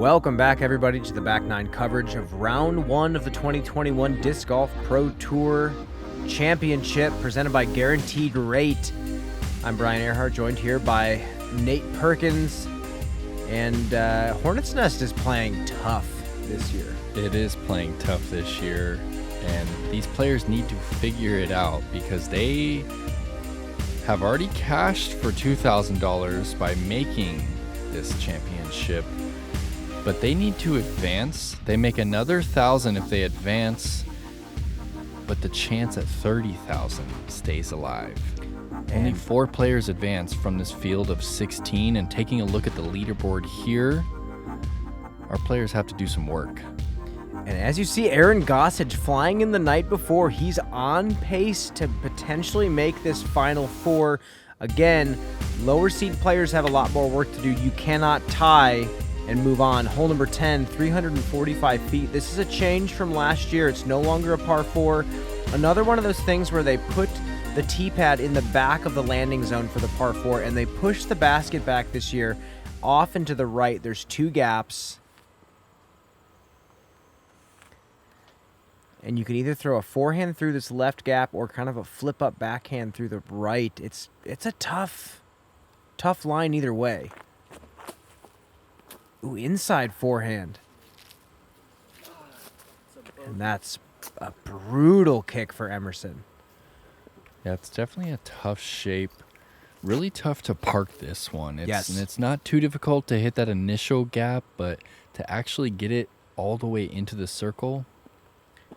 Welcome back, everybody, to the Back Nine coverage of Round 1 of the 2021 Disc Golf Pro Tour Championship, presented by Guaranteed Rate. I'm Brian Earhart, joined here by Nate Perkins, and Hornet's Nest is playing tough this year. It is playing tough this year, and these players need to figure it out because they have already cashed for $2,000 by making this championship, but they need to advance. They make another $1,000 if they advance, but the chance at $30,000 stays alive. Only 4 players advance from this field of 16, and taking a look at the leaderboard here, our players have to do some work. And as you see, Aaron Gossage flying in the night before. He's on pace to potentially make this Final Four. Again, lower seed players have a lot more work to do. You cannot tie and move on. Hole number 10, 345 feet. This is a change from last year. It's no longer a par 4. Another one of those things where they put the tee pad in the back of the landing zone for the par 4, and they push the basket back this year off and to the right. There's 2 gaps. And you can either throw a forehand through this left gap or kind of a flip-up backhand through the right. It's a tough line either way. Ooh, inside forehand. And that's a brutal kick for Emerson. Yeah, it's definitely a tough shape. Really tough to park this one. Yes. And it's not too difficult to hit that initial gap, but to actually get it all the way into the circle,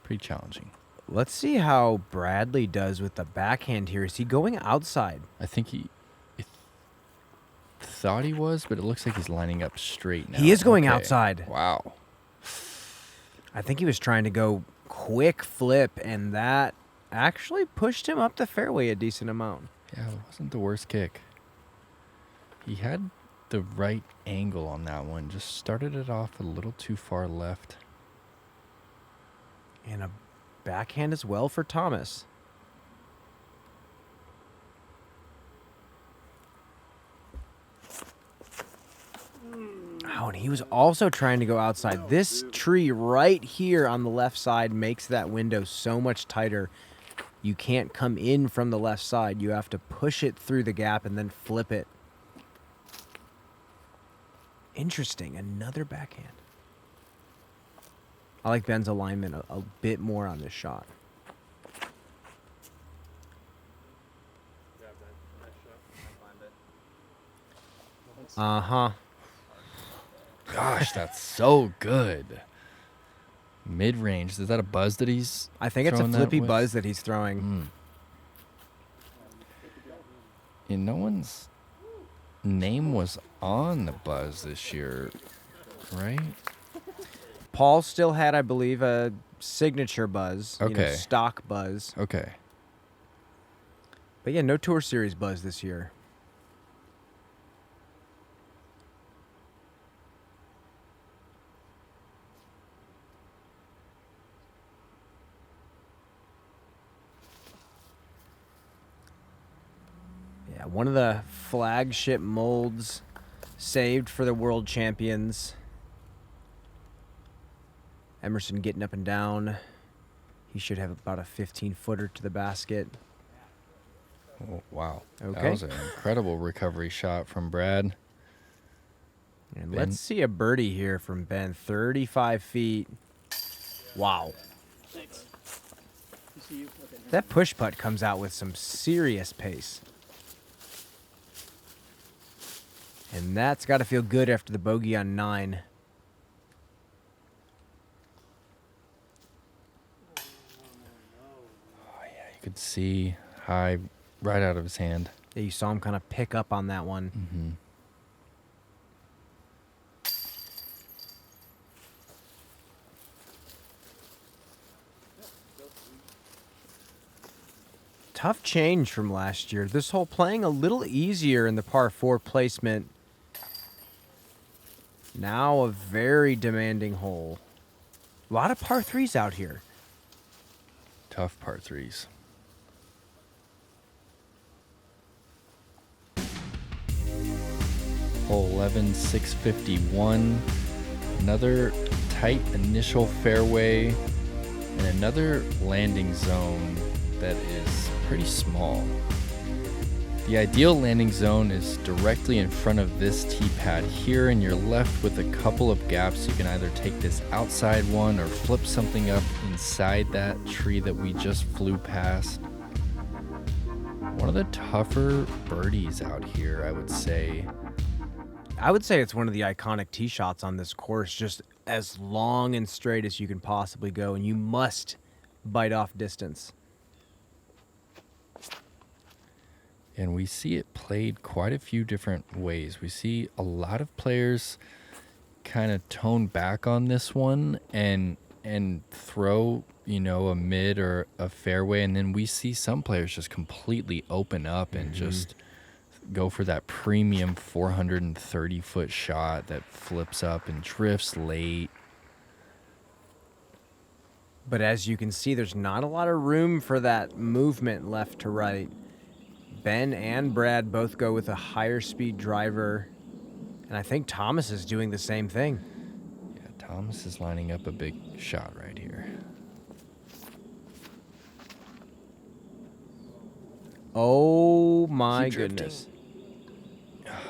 pretty challenging. Let's see how Bradley does with the backhand here. Is he going outside? I think he thought he was, but it looks like he's lining up straight now. He is going outside. Wow. I think he was trying to go quick flip, and that actually pushed him up the fairway a decent amount. Yeah, it wasn't the worst kick. He had the right angle on that one. Just started it off a little too far left. And a backhand as well for Thomas. Oh, and he was also trying to go outside. This tree right here on the left side makes that window so much tighter. You can't come in from the left side. You have to push it through the gap and then flip it. Interesting. Another backhand. I like Ben's alignment a bit more on this shot. Uh-huh. Gosh, that's so good. Mid-range. Is that a buzz that he's I think it's a throwing that flippy with? buzz that he's throwing. And no one's name was on the buzz this year, right? Paul still had, I believe, a signature buzz. Okay. Stock buzz. Okay. But yeah, no Tour Series buzz this year. Yeah, one of the flagship molds saved for the world champions. Emerson getting up and down. He should have about a 15-footer to the basket. Oh, wow. Okay. That was an incredible recovery shot from Brad. And Ben. let's see a birdie here from Ben. 35 feet. Wow. Thanks. That push putt comes out with some serious pace. And that's got to feel good after the bogey on 9. You could see high right out of his hand. Yeah, you saw him kind of pick up on that one. Mm-hmm. Tough change from last year. This hole playing a little easier in the par 4 placement. Now a very demanding hole. A lot of par 3s out here. Tough par 3s. Hole 11, 651. Another tight initial fairway and another landing zone that is pretty small. The ideal landing zone is directly in front of this tee pad here, and you're left with a couple of gaps. You can either take this outside one or flip something up inside that tree that we just flew past. One of the tougher birdies out here, I would say. I would say it's one of the iconic tee shots on this course, just as long and straight as you can possibly go, and you must bite off distance. And we see it played quite a few different ways. We see a lot of players kind of tone back on this one and throw, you know, a mid or a fairway, and then we see some players just completely open up and just go for that premium 430-foot shot that flips up and drifts late. But as you can see, there's not a lot of room for that movement left to right. Ben and Brad both go with a higher speed driver, and I think Thomas is doing the same thing. Yeah, Thomas is lining up a big shot right here. Oh my goodness.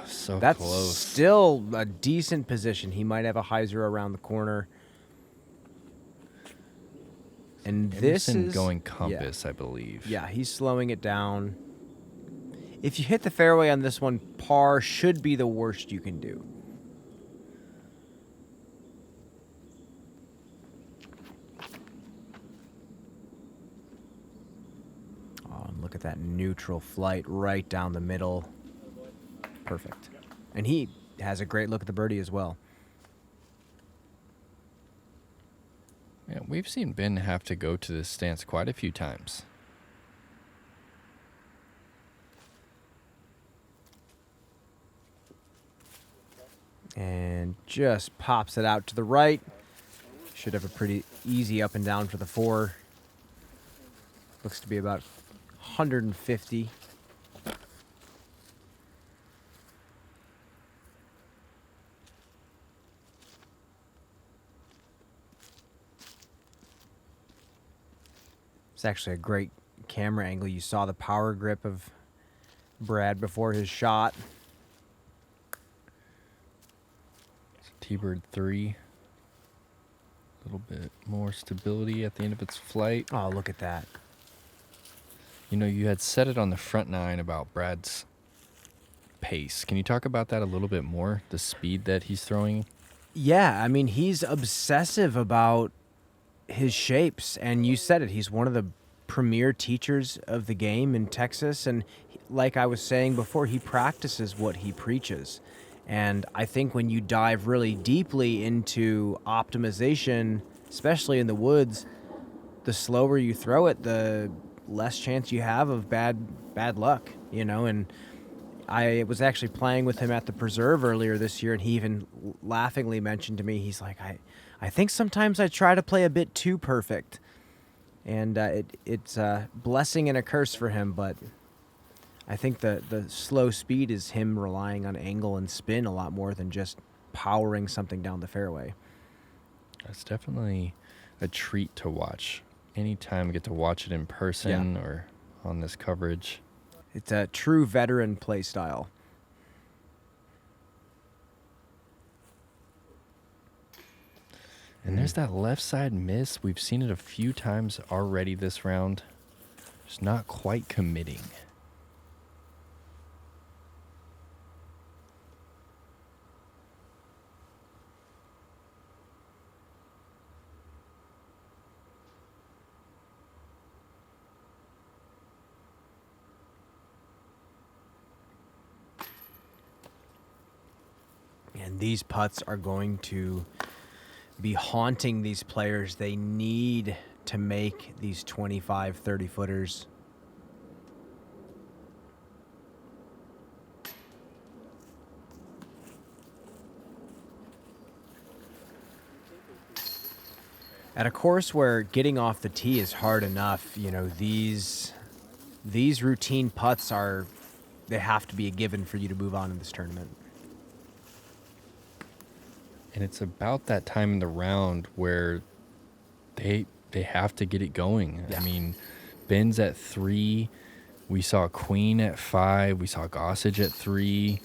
So That's close. still a decent position. He might have a hyzer around the corner. And this Emerson is going compass, I believe. Yeah, he's slowing it down. If you hit the fairway on this one, par should be the worst you can do. Oh, and look at that neutral flight right down the middle. Perfect. And he has a great look at the birdie as well. Yeah, we've seen Ben have to go to this stance quite a few times. And just pops it out to the right. Should have a pretty easy up and down for the 4. Looks to be about 150. It's actually a great camera angle. You saw the power grip of Brad before his shot. T-Bird 3. A little bit more stability at the end of its flight. Oh, look at that. You know, you had said it on the front 9 about Brad's pace. Can you talk about that a little bit more? The speed that he's throwing? Yeah, I mean, he's obsessive about his shapes. And you said it. He's one of the premier teachers of the game in Texas. And like I was saying before, he practices what he preaches. And I think when you dive really deeply into optimization, especially in the woods, the slower you throw it, the less chance you have of bad luck, you know. And I was actually playing with him at the Preserve earlier this year, and he even laughingly mentioned to me, he's like, I think sometimes I try to play a bit too perfect. And it's a blessing and a curse for him, but I think the slow speed is him relying on angle and spin a lot more than just powering something down the fairway. That's definitely a treat to watch. Anytime we get to watch it in person or on this coverage. It's a true veteran play style. And there's that left side miss. We've seen it a few times already this round. Just not quite committing. And these putts are going to be haunting these players. They need to make these 25, 30 footers. At a course where getting off the tee is hard enough, you know, these routine putts they have to be a given for you to move on in this tournament. And it's about that time in the round where they have to get it going. Yeah. I mean, Ben's at 3. We saw Queen at 5. We saw Gossage at 3.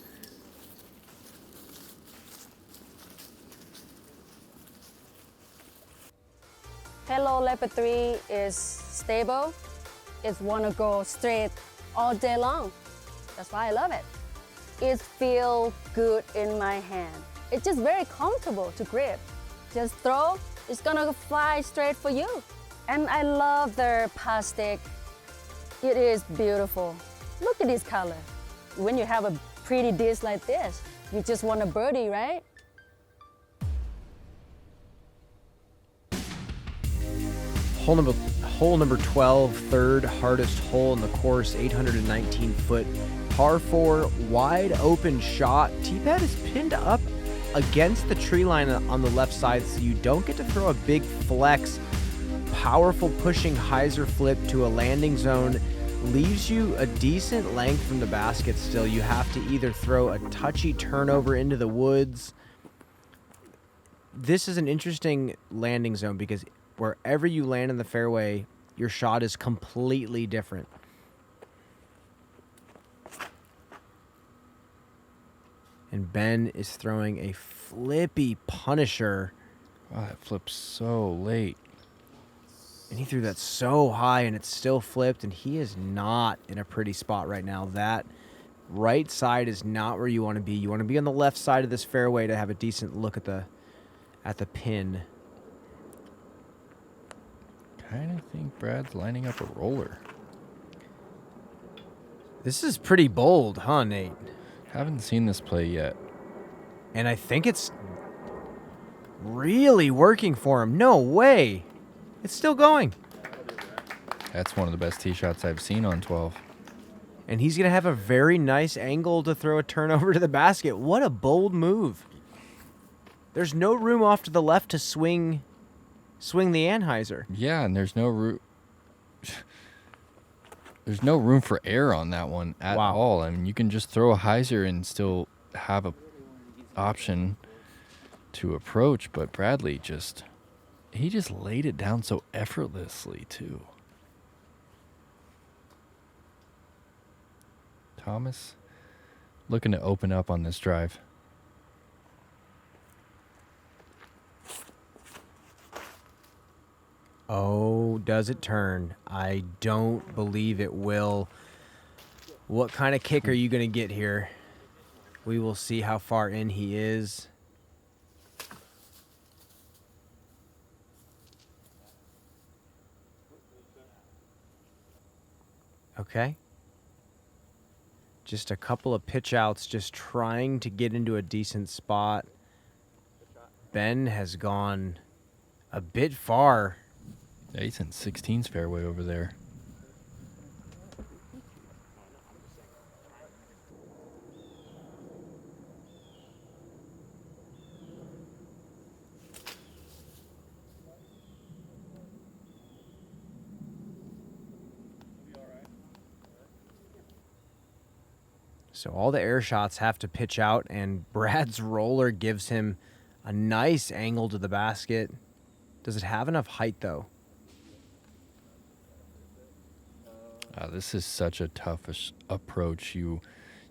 Hello Leopard 3 is stable. It's wanna go straight all day long. That's why I love it. It feels good in my hand. It's just very comfortable to grip. Just throw, it's gonna fly straight for you. And I love their plastic. It is beautiful. Look at this color. When you have a pretty disc like this, you just want a birdie, right? Hole number 12, third hardest hole in the course, 819-foot par 4, wide open shot. T-pad is pinned up against the tree line on the left side, so you don't get to throw a big flex. Powerful pushing hyzer flip to a landing zone leaves you a decent length from the basket still. You have to either throw a touchy turnover into the woods. This is an interesting landing zone because wherever you land in the fairway, your shot is completely different. And Ben is throwing a flippy Punisher. Wow, that flips so late. And he threw that so high and it's still flipped, and he is not in a pretty spot right now. That right side is not where you want to be. You want to be on the left side of this fairway to have a decent look at the pin. Kind of think Brad's lining up a roller. This is pretty bold, huh, Nate? Haven't seen this play yet. And I think it's really working for him. No way. It's still going. That's one of the best tee shots I've seen on 12. And he's going to have a very nice angle to throw a turnover to the basket. What a bold move. There's no room off to the left to swing the anhyzer. Yeah, and there's no room. There's no room for air on that one at all. I mean, you can just throw a hyzer and still have a option to approach, but Bradley just laid it down so effortlessly too. Thomas looking to open up on this drive. Oh, does it turn? I don't believe it will. What kind of kick are you going to get here? We will see how far in he is. Okay. Just a couple of pitch outs, just trying to get into a decent spot. Ben has gone a bit far. Yeah, he's in 16's fairway over there. So all the air shots have to pitch out, and Brad's roller gives him a nice angle to the basket. Does it have enough height, though? This is such a tough approach. You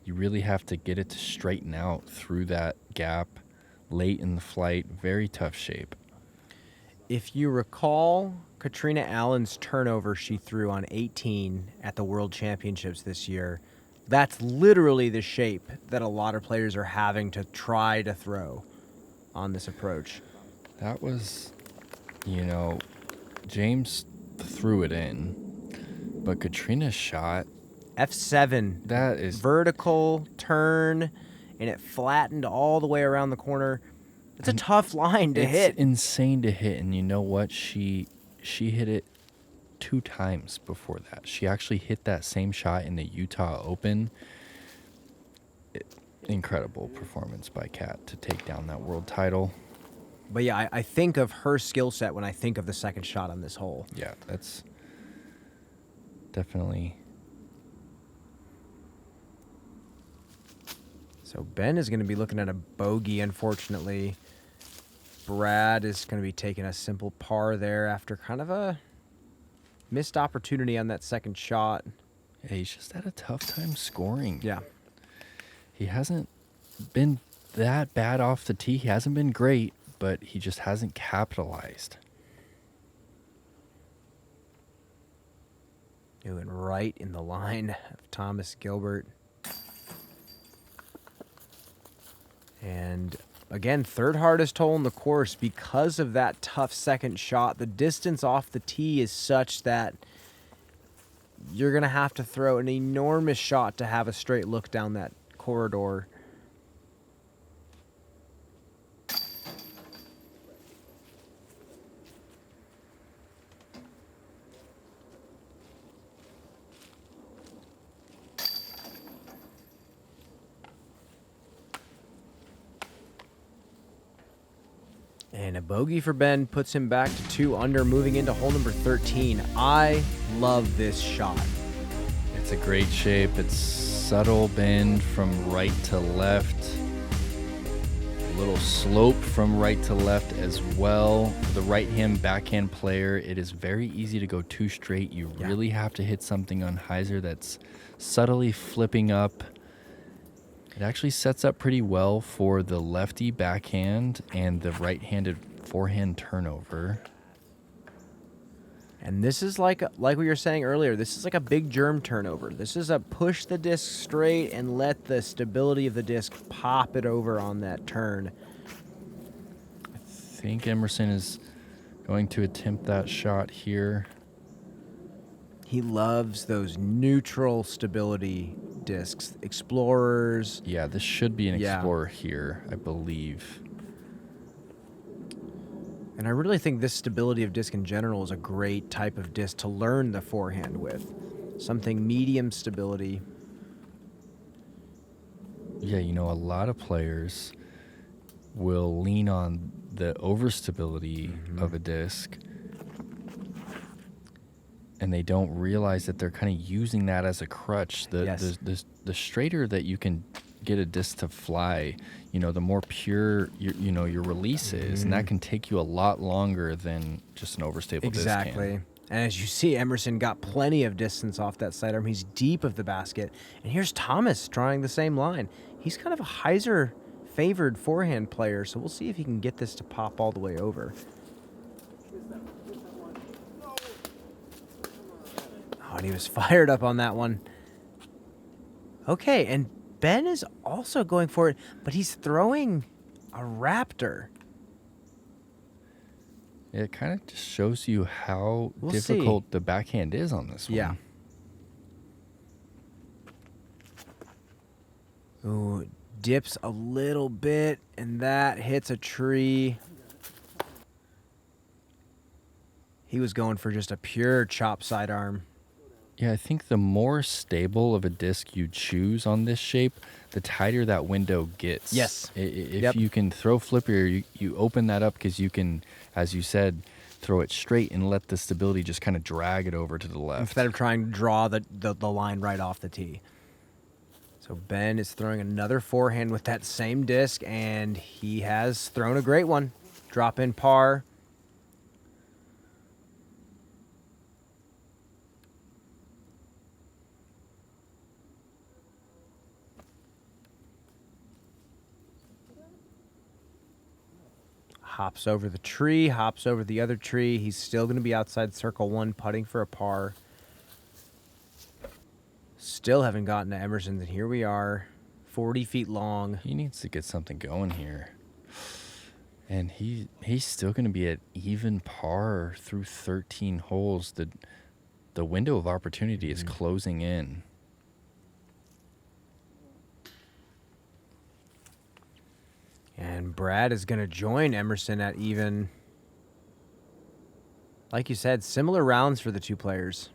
really have to get it to straighten out through that gap late in the flight. Very tough shape. If you recall Katrina Allen's turnover she threw on 18 at the World Championships this year, that's literally the shape that a lot of players are having to try to throw on this approach. That was, James threw it in. But Katrina's shot, F7. that is vertical turn, and it flattened all the way around the corner. It's a tough line to hit. It's insane to hit, and you know what? She hit it 2 times before that. She actually hit that same shot in the Utah Open. Incredible performance by Kat to take down that world title. But yeah, I think of her skill set when I think of the second shot on this hole. Yeah, that's definitely. So Ben is going to be looking at a bogey, unfortunately. Brad is going to be taking a simple par there after kind of a missed opportunity on that second shot. Yeah, he's just had a tough time scoring. Yeah. He hasn't been that bad off the tee. He hasn't been great, but he just hasn't capitalized. Doing right in the line of Thomas Gilbert. And again, third hardest hole in the course because of that tough second shot. The distance off the tee is such that you're going to have to throw an enormous shot to have a straight look down that corridor. And a bogey for Ben puts him back to 2 under, moving into hole number 13. I love this shot. It's a great shape. It's subtle bend from right to left. A little slope from right to left as well. For the right-hand backhand player, it is very easy to go too straight. You really have to hit something on hyzer that's subtly flipping up. It actually sets up pretty well for the lefty backhand and the right-handed forehand turnover. And this is like we were saying earlier, this is like a big germ turnover. This is a push the disc straight and let the stability of the disc pop it over on that turn. I think Emerson is going to attempt that shot here. He loves those neutral stability discs. Explorers. Yeah, this should be an Explorer here, I believe. And I really think this stability of disc in general is a great type of disc to learn the forehand with. Something medium stability. Yeah, you know, a lot of players will lean on the overstability of a disc, and they don't realize that they're kind of using that as a crutch. The straighter that you can get a disc to fly, you know, the more pure your release is, and that can take you a lot longer than just an overstable disc can. Exactly. And as you see, Emerson got plenty of distance off that sidearm. He's deep of the basket. And here's Thomas trying the same line. He's kind of a hyzer favored forehand player, so we'll see if he can get this to pop all the way over. Oh, and he was fired up on that one. Okay, and Ben is also going for it, but he's throwing a Raptor. It kind of just shows you how We'll difficult see. the backhand is on this one. Yeah. Ooh, dips a little bit, and that hits a tree. He was going for just a pure chop sidearm. Yeah, I think the more stable of a disc you choose on this shape, the tighter that window gets. Yes. If you can throw flipper, you open that up because you can, as you said, throw it straight and let the stability just kind of drag it over to the left. Instead of trying to draw the line right off the tee. So Ben is throwing another forehand with that same disc, and he has thrown a great one. Drop in par. Hops over the tree, hops over the other tree. He's still going to be outside circle one, putting for a par. Still haven't gotten to Emerson, and here we are, 40 feet long. He needs to get something going here. And he's still going to be at even par through 13 holes. The window of opportunity is closing in. And Brad is going to join Emerson at even. Like you said, similar rounds for the two players.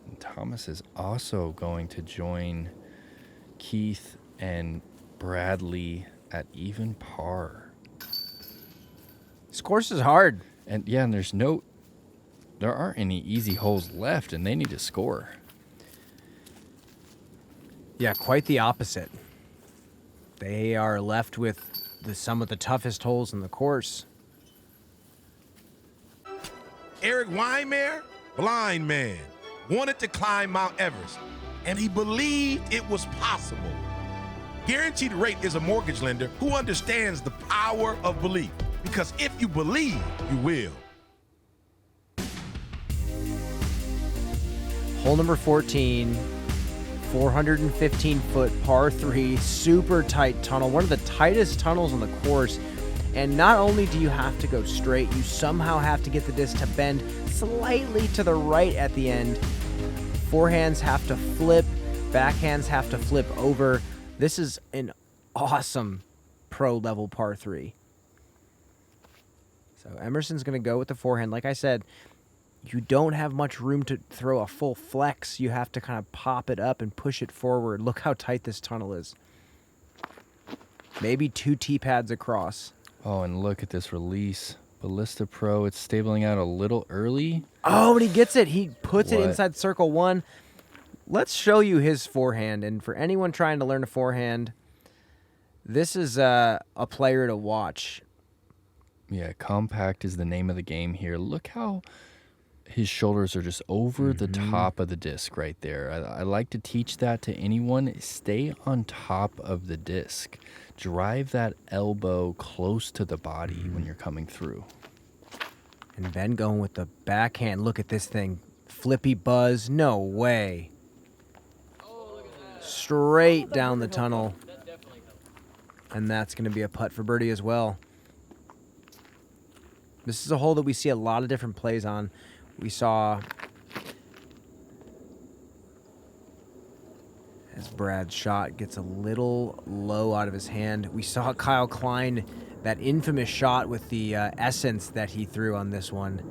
And Thomas is also going to join Keith and Bradley at even par. This course is hard. And yeah, and there aren't any easy holes left, and they need to score. Yeah, quite the opposite. They are left with some of the toughest holes in the course. Eric Weimer, blind man, wanted to climb Mount Everest, and he believed it was possible. Guaranteed Rate is a mortgage lender who understands the power of belief, because if you believe, you will. Hole number 14, 415-foot par 3, super tight tunnel, one of the tightest tunnels on the course. And not only do you have to go straight, you somehow have to get the disc to bend slightly to the right at the end. Forehands have to flip, backhands have to flip over. This is an awesome pro-level par 3. So Emerson's going to go with the forehand. Like I said, you don't have much room to throw a full flex. You have to kind of pop it up and push it forward. Look how tight this tunnel is. Maybe 2 T-pads across. Oh, and look at this release. Ballista Pro, it's stabling out a little early. Oh, and he gets it. He puts it What? inside circle 1. Let's show you his forehand. And for anyone trying to learn a forehand, this is a player to watch. Yeah, compact is the name of the game here. Look how his shoulders are just over the top of the disc right there. I like to teach that to anyone. Stay on top of the disc. Drive that elbow close to the body when you're coming through. And Ben going with the backhand. Look at this thing. Flippy buzz. No way. Straight down the tunnel. And that's going to be a putt for birdie as well. This is a hole that we see a lot of different plays on. We saw, as Brad's shot gets a little low out of his hand, we saw Kyle Klein, that infamous shot with the essence that he threw on this one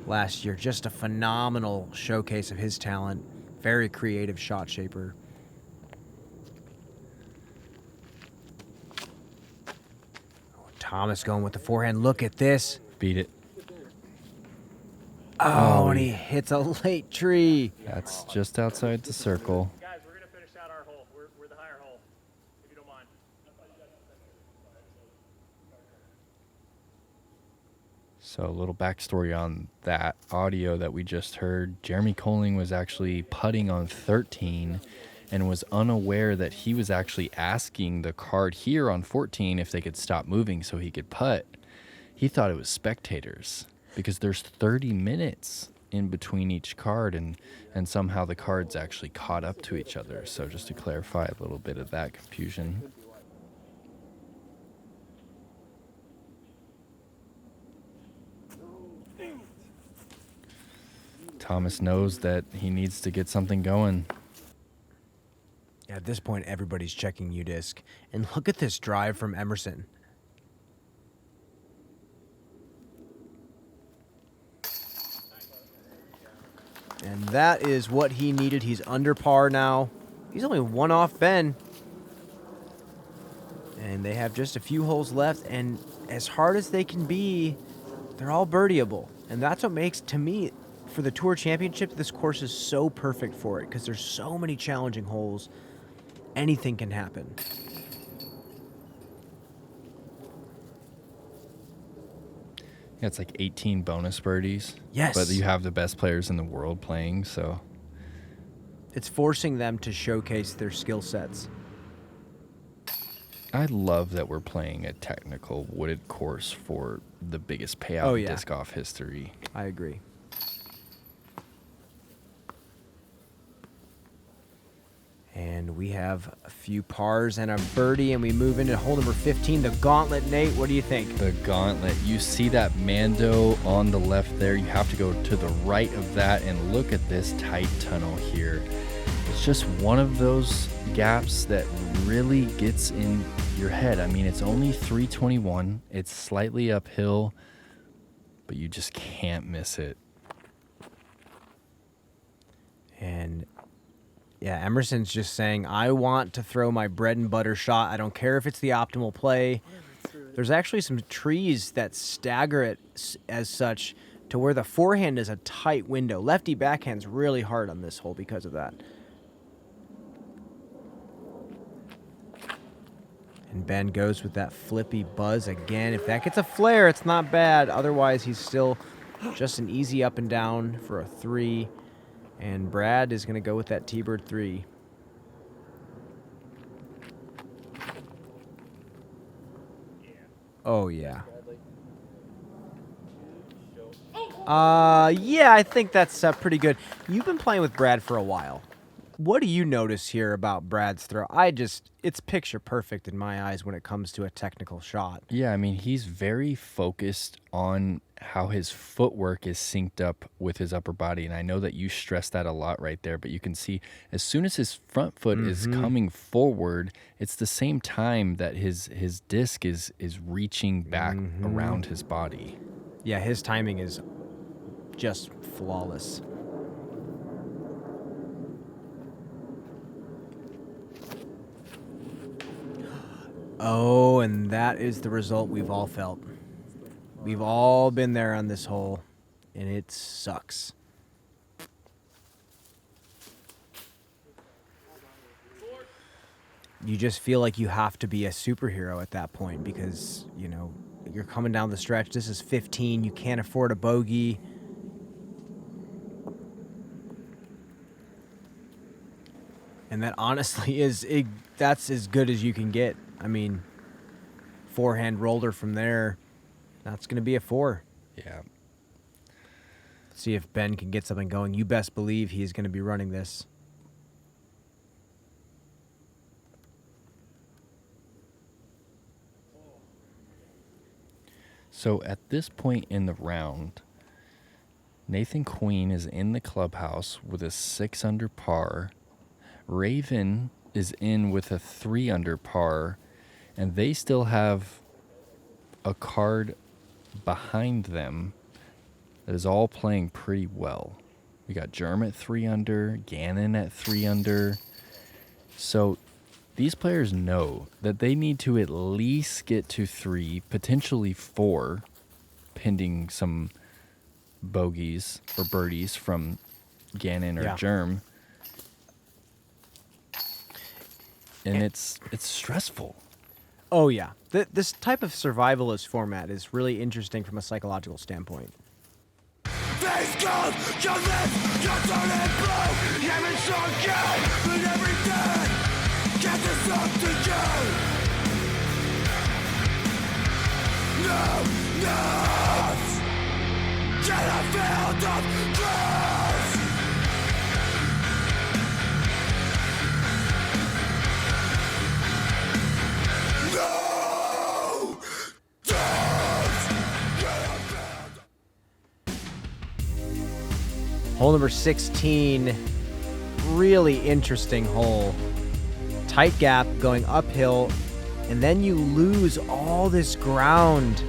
last year. Just a phenomenal showcase of his talent. Very creative shot shaper. Oh, Thomas going with the forehand. Look at this. Beat it. Oh, and he hits a late tree. That's just outside the circle. Guys, we're going to finish out our hole. We're the higher hole, if you don't mind. So a little backstory on that audio that we just heard. Jeremy Colling was actually putting on 13 and was unaware that he was actually asking the card here on 14 if they could stop moving so he could putt. He thought it was spectators, because there's 30 minutes in between each card, and somehow the cards actually caught up to each other. So just to clarify a little bit of that confusion. Thomas knows that he needs to get something going. At this point, everybody's checking U-disc. And look at this drive from Emerson. And that is what he needed. He's under par now. He's only 1 off Ben. And they have just a few holes left. And as hard as they can be, they're all birdieable. And that's what makes, to me, for the Tour Championship, this course is so perfect for it. Because there's so many challenging holes. Anything can happen. Yeah, it's like 18 bonus birdies. Yes. But you have the best players in the world playing, so. It's forcing them to showcase their skill sets. I love that we're playing a technical wooded course for the biggest payout in disc golf history. I agree. And we have a few pars and a birdie, and we move into hole number 15, the Gauntlet. Nate, what do you think? The Gauntlet. You see that Mando on the left there. You have to go to the right of that and look at this tight tunnel here. It's just one of those gaps that really gets in your head. I mean, it's only 321. It's slightly uphill, but you just can't miss it. And yeah, Emerson's just saying, I want to throw my bread and butter shot. I don't care if it's the optimal play. There's actually some trees that stagger it as such to where the forehand is a tight window. Lefty backhand's really hard on this hole because of that. And Ben goes with that flippy buzz again. If that gets a flare, it's not bad. Otherwise, he's still just an easy up and down for a 3. And Brad is going to go with that T-Bird 3. Oh, yeah. Yeah, I think that's pretty good. You've been playing with Brad for a while. What do you notice here about Brad's throw? It's picture perfect in my eyes when it comes to a technical shot. Yeah, I mean, he's very focused on how his footwork is synced up with his upper body. And I know that you stress that a lot right there, but you can see as soon as his front foot is coming forward, it's the same time that his disc is reaching back around his body. Yeah, his timing is just flawless. Oh, and that is the result we've all felt. We've all been there on this hole, and it sucks. You just feel like you have to be a superhero at that point because, you know, you're coming down the stretch. This is 15. You can't afford a bogey. And that honestly that's as good as you can get. I mean, forehand roller from there, that's going to be a 4. Yeah. See if Ben can get something going. You best believe he's going to be running this. So at this point in the round, Nathan Queen is in the clubhouse with a 6 under par. Raven is in with a 3 under par, and they still have a card behind them that is all playing pretty well. We got Germ at 3 under, Gannon at 3 under. So these players know that they need to at least get to 3, potentially 4, pending some bogeys or birdies from Gannon or Germ. And it's stressful. Oh, yeah. This type of survivalist format is really interesting from a psychological standpoint. Face gold, your lips, your turning blue. Every so good, but everything get this up to you. No, get a field of grass. No, Hole number 16, really interesting hole. Tight gap going uphill, and then you lose all this ground.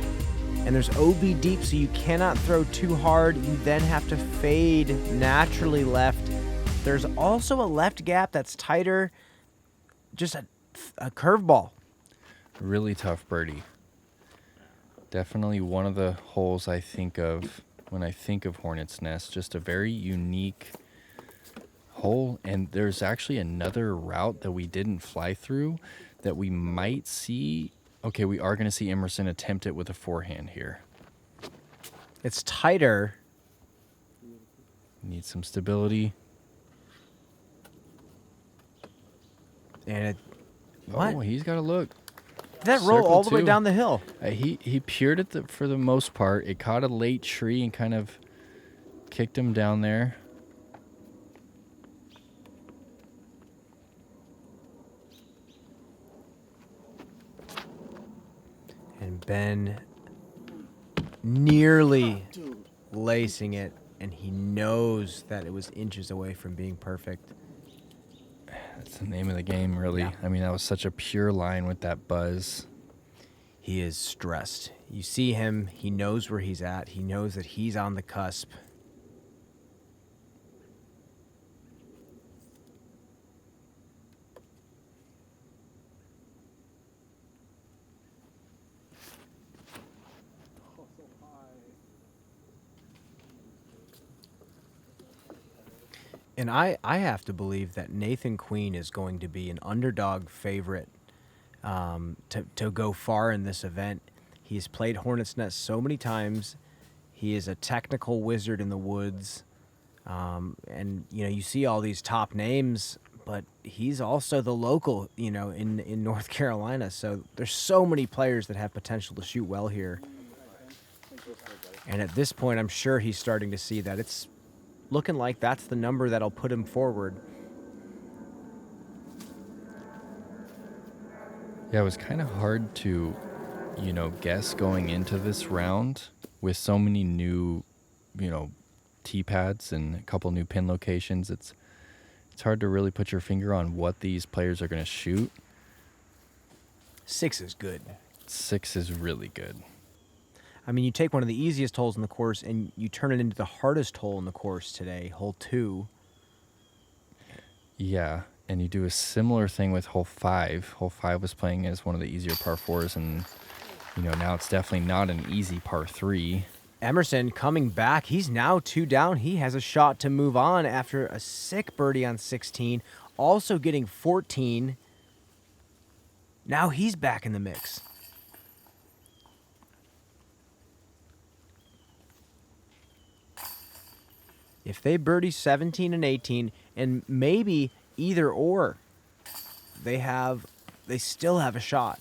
And there's OB deep, so you cannot throw too hard. You then have to fade naturally left. There's also a left gap that's tighter. Just a curveball. Really tough birdie. Definitely one of the holes I think of when I think of Hornet's Nest. Just a very unique hole. And there's actually another route that we didn't fly through that we might see. Okay, we are going to see Emerson attempt it with a forehand here. It's tighter. Needs some stability. And it... What? Oh, he's got to look. Did that roll Circle all the way 2. down the hill? He peered it for the most part. It caught a late tree and kind of kicked him down there. And Ben nearly lacing it, and he knows that it was inches away from being perfect. That's the name of the game, really. Yeah. I mean, that was such a pure line with that buzz. He is stressed. You see him, he knows where he's at. He knows that he's on the cusp. And I have to believe that Nathan Queen is going to be an underdog favorite to go far in this event. He's played Hornet's Nest so many times. He is a technical wizard in the woods. And, you see all these top names, but he's also the local, in North Carolina. So there's so many players that have potential to shoot well here. And at this point, I'm sure he's starting to see that it's looking like that's the number that'll put him forward. Yeah, it was kind of hard to, guess going into this round with so many new, tee pads and a couple new pin locations. It's hard to really put your finger on what these players are going to shoot. 6 is good. 6 is really good. I mean, you take one of the easiest holes in the course and you turn it into the hardest hole in the course today, hole 2. Yeah, and you do a similar thing with hole 5. Hole 5 was playing as one of the easier par 4s, and, now it's definitely not an easy par 3. Emerson coming back. He's now 2 down. He has a shot to move on after a sick birdie on 16, also getting 14. Now he's back in the mix. If they birdie 17 and 18, and maybe either or, they still have a shot.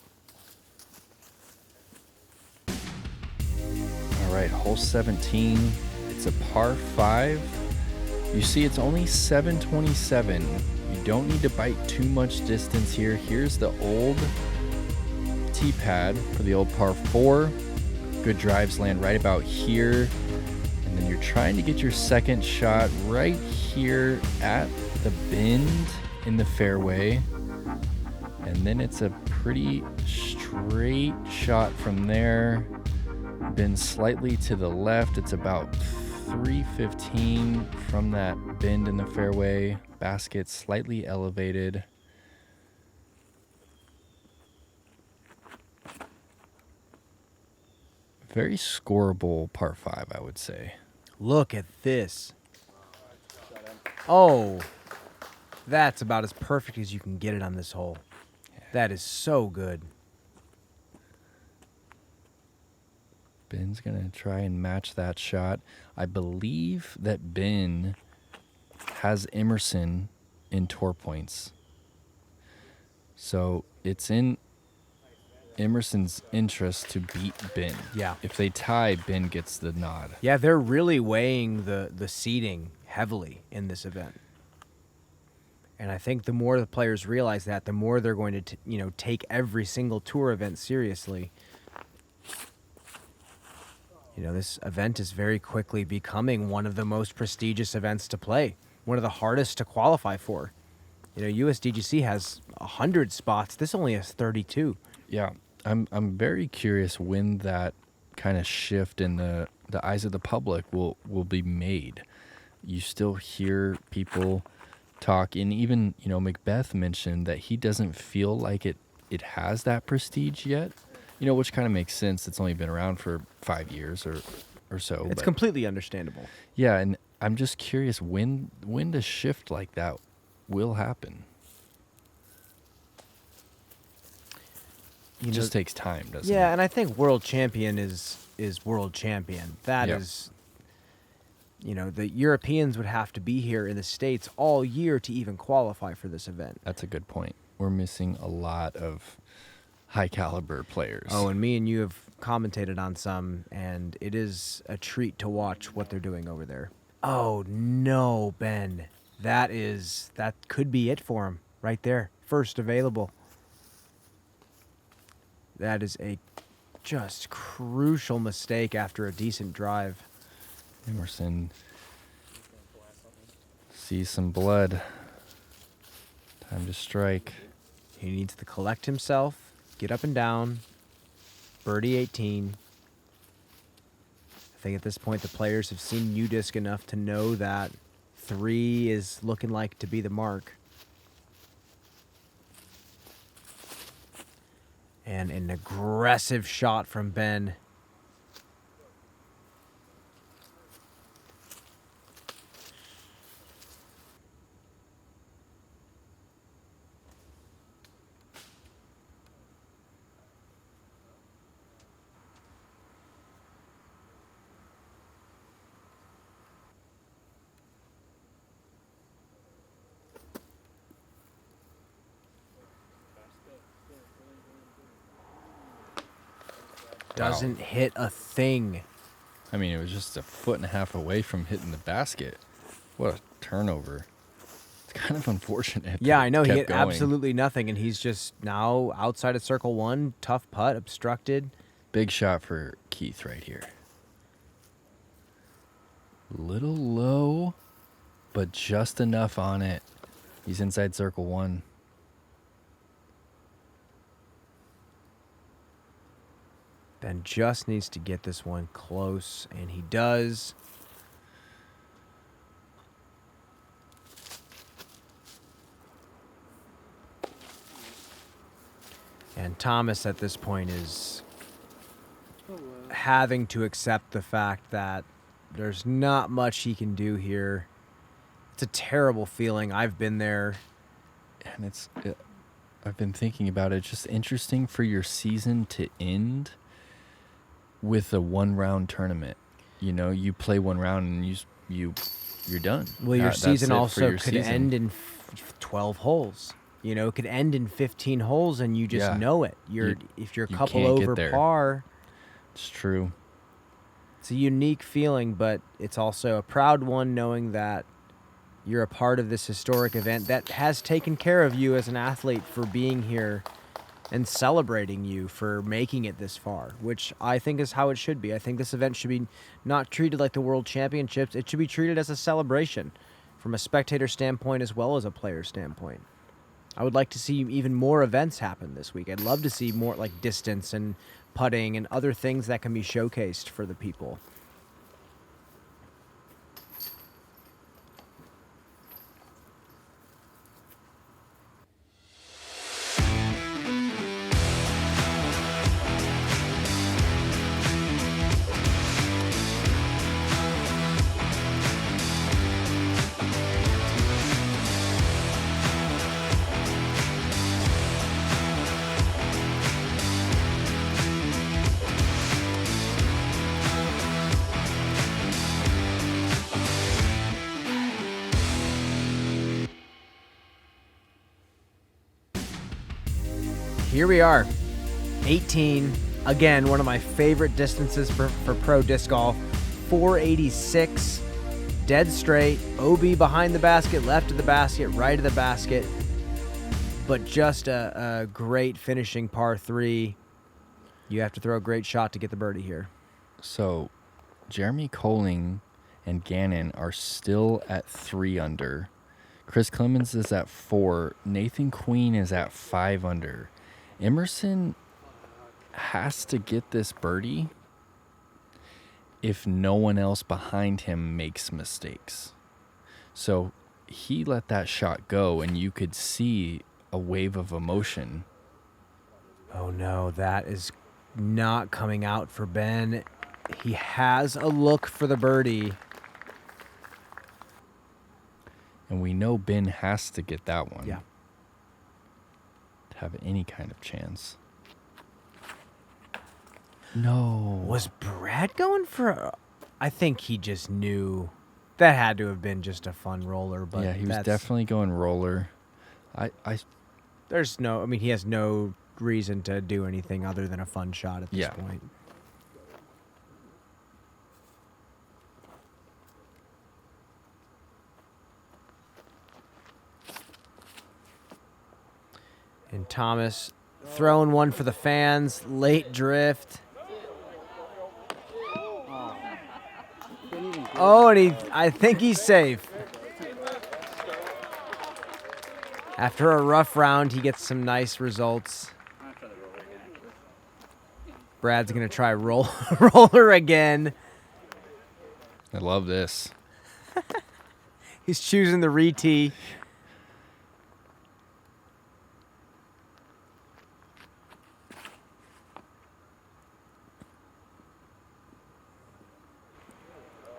All right, hole 17. It's a par 5. You see, it's only 727. You don't need to bite too much distance here. Here's the old tee pad for the old par 4. Good drives land right about here. And then you're trying to get your second shot right here at the bend in the fairway. And then it's a pretty straight shot from there. Bend slightly to the left. It's about 315 from that bend in the fairway. Basket slightly elevated. Very scoreable par 5, I would say. Look at this. Oh, that's about as perfect as you can get it on this hole. That is so good. Ben's going to try and match that shot. I believe that Ben has Emerson in tour points. So it's in Emerson's interest to beat Ben. Yeah. If they tie, Ben gets the nod. Yeah, they're really weighing the seeding heavily in this event. And I think the more the players realize that, the more they're going to take every single tour event seriously. This event is very quickly becoming one of the most prestigious events to play, one of the hardest to qualify for. USDGC has 100 spots. This only has 32. Yeah, I'm very curious when that kind of shift in the eyes of the public will be made. You still hear people talk, and even Macbeth mentioned that he doesn't feel like it has that prestige yet. Which kind of makes sense. It's only been around for 5 years or so. It's completely understandable. Yeah, and I'm just curious when the shift like that will happen. It just takes time, doesn't it? Yeah, and I think world champion is world champion. That is, the Europeans would have to be here in the States all year to even qualify for this event. That's a good point. We're missing a lot of high caliber players. Oh, and me and you have commentated on some, and it is a treat to watch what they're doing over there. Oh, no, Ben. That could be it for him right there. First available. That is a just crucial mistake after a decent drive. Emerson sees some blood. Time to strike. He needs to collect himself, get up and down, birdie 18. I think at this point the players have seen U-Disc enough to know that 3 is looking like to be the mark. And an aggressive shot from Ben. doesn't hit a thing. I mean, it was just a foot and a half away from hitting the basket. What a turnover. It's kind of unfortunate. Yeah, I know. He Kept hit going. absolutely nothing, and he's just now outside of circle one. Tough putt, obstructed. Big shot for Keith right here. Little low, but just enough on it. He's inside circle one. Ben just needs to get this one close, and he does. And Thomas at this point is having to accept the fact that there's not much he can do here. It's a terrible feeling. I've been there. And I've been thinking about it. It's just interesting for your season to end with a one-round tournament. You know, you play one round and you're done. Well, your season that's it for also your could season. end in 12 holes. You know, it could end in 15 holes, and you just Yeah. know it. You- If you're a you couple can't get over there. par, It's true. it's a unique feeling, but it's also a proud one knowing that you're a part of this historic event that has taken care of you as an athlete for being here and celebrating you for making it this far, which I think is how it should be. I think this event should be not treated like the World Championships. It should be treated as a celebration from a spectator standpoint as well as a player standpoint. I would like to see even more events happen this week. I'd love to see more like distance and putting and other things that can be showcased for the people. Here we are, 18. Again, one of my favorite distances for pro disc golf. 486, dead straight, OB behind the basket, left of the basket, right of the basket. But just a great finishing par 3. You have to throw a great shot to get the birdie here. So, Jeremy Colling and Gannon are still at 3 under. Chris Clemens is at 4. Nathan Queen is at 5 under. Emerson has to get this birdie if no one else behind him makes mistakes. So he let that shot go, and you could see a wave of emotion. Oh no, that is not coming out for Ben. He has a look for the birdie. And we know Ben has to get that one. Yeah. To have any kind of chance. No. Was Brad going for I think he just knew. That had to have been just a fun roller, but yeah, he was that's- definitely going roller. There's no, I mean, he has no reason to do anything other than a fun shot at this Yeah. point. And Thomas throwing one for the fans, late drift. Oh, and I think he's safe. After a rough round, he gets some nice results. Brad's going to try roller again. I love this. He's choosing the re-tee.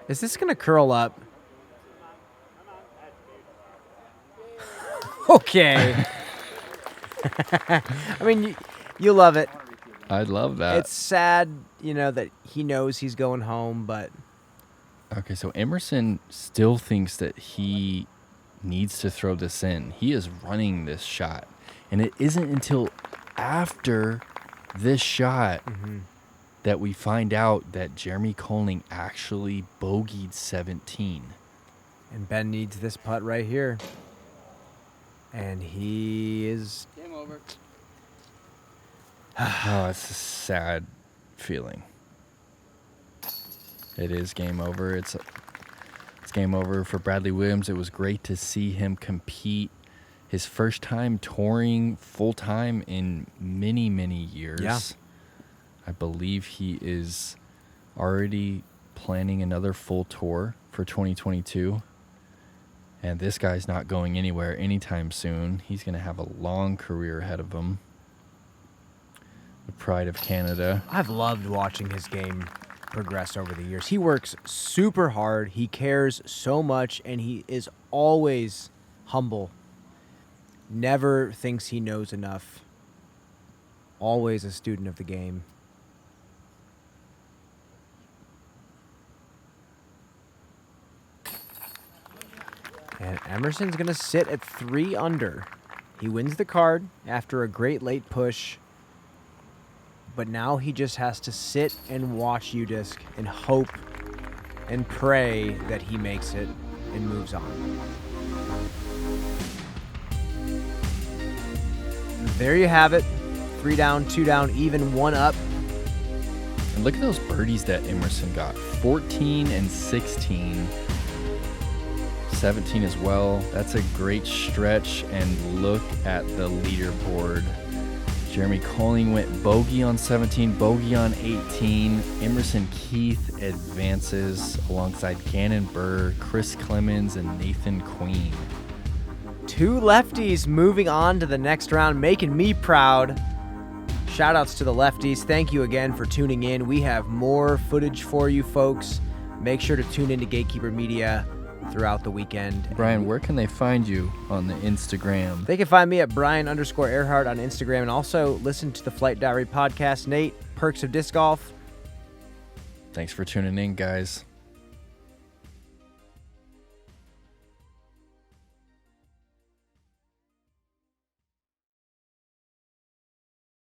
Is this going to curl up? Okay. I mean, you love it. I love that. It's sad, you know, that he knows he's going home, but Okay, so Emerson still thinks that he needs to throw this in. He is running this shot. And it isn't until after this shot that we find out that Jeremy Colling actually bogeyed 17. And Ben needs this putt right here. And he is... Game over. Oh, it's a sad feeling. It is game over. It's game over for Bradley Williams. It was great to see him compete. His first time touring full-time in many, many years. Yeah. I believe he is already planning another full tour for 2022. And this guy's not going anywhere anytime soon. He's going to have a long career ahead of him. The pride of Canada. I've loved watching his game progress over the years. He works super hard. He cares so much, and he is always humble. Never thinks he knows enough. Always a student of the game. And Emerson's going to sit at 3 under. He wins the card after a great late push. But now he just has to sit and watch UDisc and hope and pray that he makes it and moves on. There you have it. 3 down, 2 down, even 1 up. And look at those birdies that Emerson got. 14 and 16. 17 as well. That's a great stretch. And look at the leaderboard. Jeremy Colling went bogey on 17, bogey on 18. Emerson Keith advances alongside Gannon Burr, Chris Clemens, and Nathan Queen. 2 lefties moving on to the next round, making me proud. Shoutouts to the lefties. Thank you again for tuning in. We have more footage for you folks. Make sure to tune into Gatekeeper Media throughout the weekend. Brian, where can they find you on the Instagram? They can find me at Brian_Earhart on Instagram, and also listen to the Flight Diary podcast. Nate, Perks of Disc Golf. Thanks for tuning in, guys.